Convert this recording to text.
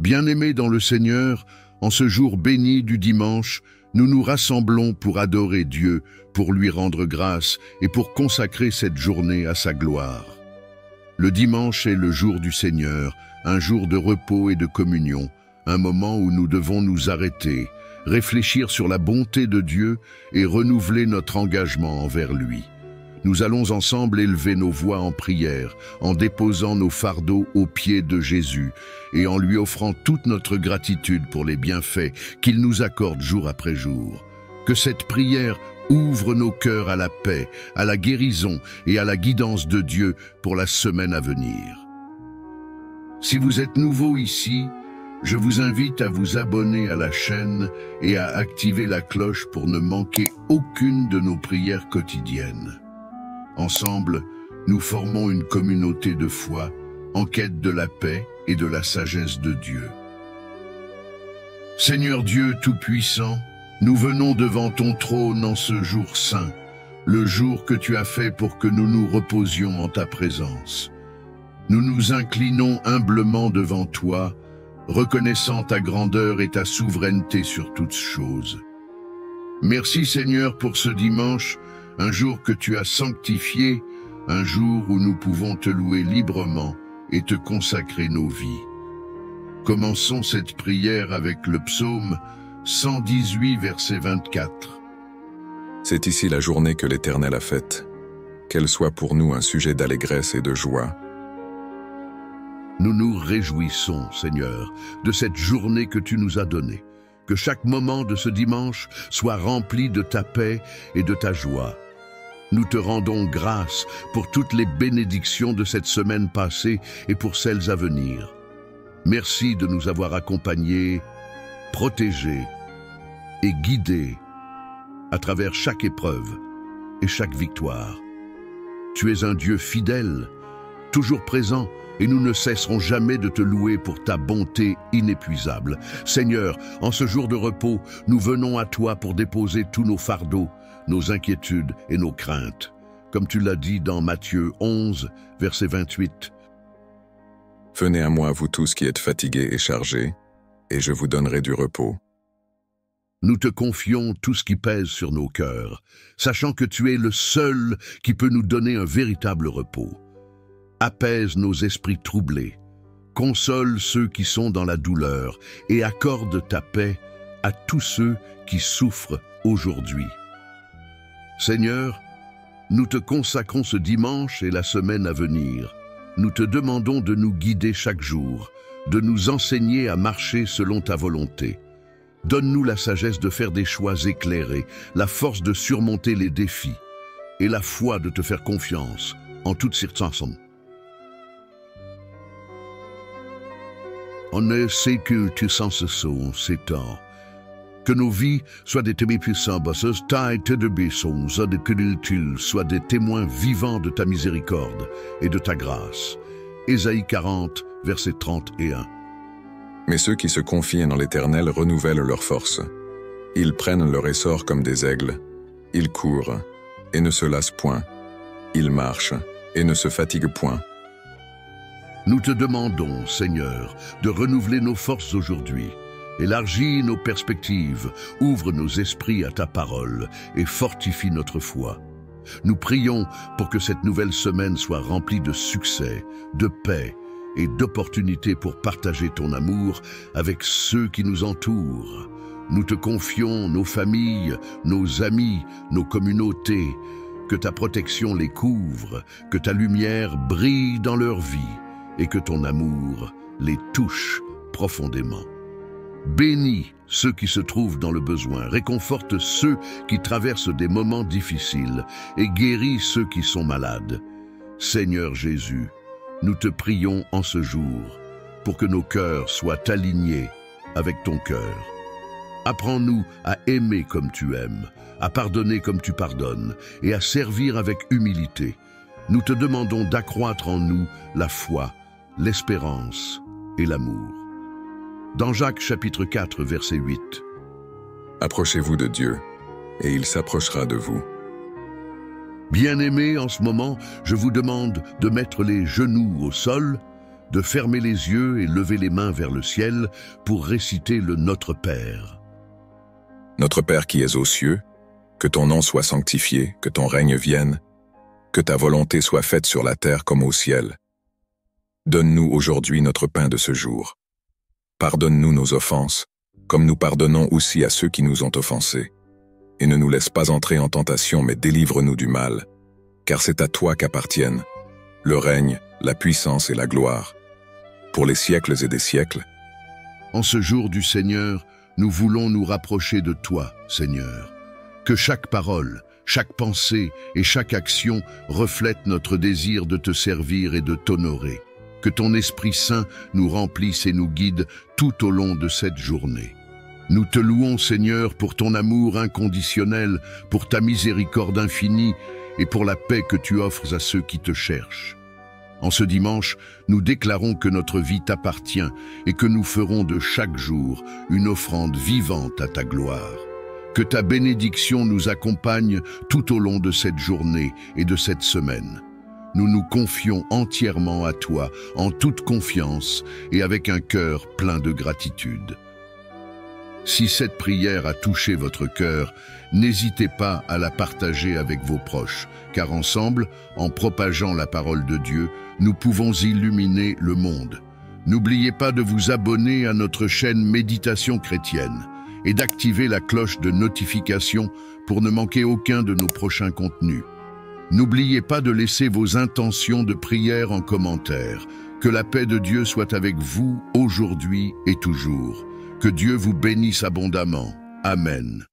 Bien-aimés dans le Seigneur, en ce jour béni du dimanche, nous nous rassemblons pour adorer Dieu, pour lui rendre grâce et pour consacrer cette journée à sa gloire. Le dimanche est le jour du Seigneur, un jour de repos et de communion, un moment où nous devons nous arrêter, réfléchir sur la bonté de Dieu et renouveler notre engagement envers lui. Nous allons ensemble élever nos voix en prière, en déposant nos fardeaux aux pieds de Jésus et en lui offrant toute notre gratitude pour les bienfaits qu'il nous accorde jour après jour. Que cette prière ouvre nos cœurs à la paix, à la guérison et à la guidance de Dieu pour la semaine à venir. Si vous êtes nouveau ici, je vous invite à vous abonner à la chaîne et à activer la cloche pour ne manquer aucune de nos prières quotidiennes. Ensemble, nous formons une communauté de foi en quête de la paix et de la sagesse de Dieu. Seigneur Dieu Tout-Puissant, nous venons devant ton trône en ce jour saint, le jour que tu as fait pour que nous nous reposions en ta présence. Nous nous inclinons humblement devant toi, reconnaissant ta grandeur et ta souveraineté sur toutes choses. Merci Seigneur pour ce dimanche, un jour que tu as sanctifié, un jour où nous pouvons te louer librement et te consacrer nos vies. Commençons cette prière avec le psaume 118, verset 24. C'est ici la journée que l'Éternel a faite. Qu'elle soit pour nous un sujet d'allégresse et de joie. Nous nous réjouissons, Seigneur, de cette journée que tu nous as donnée. Que chaque moment de ce dimanche soit rempli de ta paix et de ta joie. Nous te rendons grâce pour toutes les bénédictions de cette semaine passée et pour celles à venir. Merci de nous avoir accompagnés, protégés et guidés à travers chaque épreuve et chaque victoire. Tu es un Dieu fidèle, toujours présent, et nous ne cesserons jamais de te louer pour ta bonté inépuisable. Seigneur, en ce jour de repos, nous venons à toi pour déposer tous nos fardeaux, nos inquiétudes et nos craintes. Comme tu l'as dit dans Matthieu 11, verset 28. Venez à moi, vous tous qui êtes fatigués et chargés, et je vous donnerai du repos. Nous te confions tout ce qui pèse sur nos cœurs, sachant que tu es le seul qui peut nous donner un véritable repos. Apaise nos esprits troublés, console ceux qui sont dans la douleur et accorde ta paix à tous ceux qui souffrent aujourd'hui. Seigneur, nous te consacrons ce dimanche et la semaine à venir. Nous te demandons de nous guider chaque jour, de nous enseigner à marcher selon ta volonté. Donne-nous la sagesse de faire des choix éclairés, la force de surmonter les défis et la foi de te faire confiance en toutes circonstances. On ne sait que tu sens ce son, ces temps. Que nos vies soient des témoins puissants, que soient des témoins vivants de ta miséricorde et de ta grâce. Ésaïe 40, verset 31. Mais ceux qui se confient en l'Éternel renouvellent leurs forces. Ils prennent leur essor comme des aigles. Ils courent et ne se lassent point. Ils marchent et ne se fatiguent point. Nous te demandons, Seigneur, de renouveler nos forces aujourd'hui. Élargis nos perspectives, ouvre nos esprits à ta parole et fortifie notre foi. Nous prions pour que cette nouvelle semaine soit remplie de succès, de paix et d'opportunités pour partager ton amour avec ceux qui nous entourent. Nous te confions nos familles, nos amis, nos communautés. Que ta protection les couvre, que ta lumière brille dans leur vie et que ton amour les touche profondément. Bénis ceux qui se trouvent dans le besoin, réconforte ceux qui traversent des moments difficiles et guéris ceux qui sont malades. Seigneur Jésus, nous te prions en ce jour pour que nos cœurs soient alignés avec ton cœur. Apprends-nous à aimer comme tu aimes, à pardonner comme tu pardonnes et à servir avec humilité. Nous te demandons d'accroître en nous la foi, l'espérance et l'amour. Dans Jacques chapitre 4, verset 8. Approchez-vous de Dieu, et il s'approchera de vous. Bien-aimés, en ce moment, je vous demande de mettre les genoux au sol, de fermer les yeux et lever les mains vers le ciel pour réciter le Notre Père. Notre Père qui es aux cieux, que ton nom soit sanctifié, que ton règne vienne, que ta volonté soit faite sur la terre comme au ciel. Donne-nous aujourd'hui notre pain de ce jour. Pardonne-nous nos offenses, comme nous pardonnons aussi à ceux qui nous ont offensés. Et ne nous laisse pas entrer en tentation, mais délivre-nous du mal, car c'est à toi qu'appartiennent le règne, la puissance et la gloire, pour les siècles et des siècles. En ce jour du Seigneur, nous voulons nous rapprocher de toi, Seigneur. Que chaque parole, chaque pensée et chaque action reflète notre désir de te servir et de t'honorer. Que ton Esprit Saint nous remplisse et nous guide tout au long de cette journée. Nous te louons, Seigneur, pour ton amour inconditionnel, pour ta miséricorde infinie et pour la paix que tu offres à ceux qui te cherchent. En ce dimanche, nous déclarons que notre vie t'appartient et que nous ferons de chaque jour une offrande vivante à ta gloire. Que ta bénédiction nous accompagne tout au long de cette journée et de cette semaine. Nous nous confions entièrement à toi, en toute confiance et avec un cœur plein de gratitude. Si cette prière a touché votre cœur, n'hésitez pas à la partager avec vos proches, car ensemble, en propageant la parole de Dieu, nous pouvons illuminer le monde. N'oubliez pas de vous abonner à notre chaîne Méditation chrétienne et d'activer la cloche de notification pour ne manquer aucun de nos prochains contenus. N'oubliez pas de laisser vos intentions de prière en commentaire. Que la paix de Dieu soit avec vous aujourd'hui et toujours. Que Dieu vous bénisse abondamment. Amen.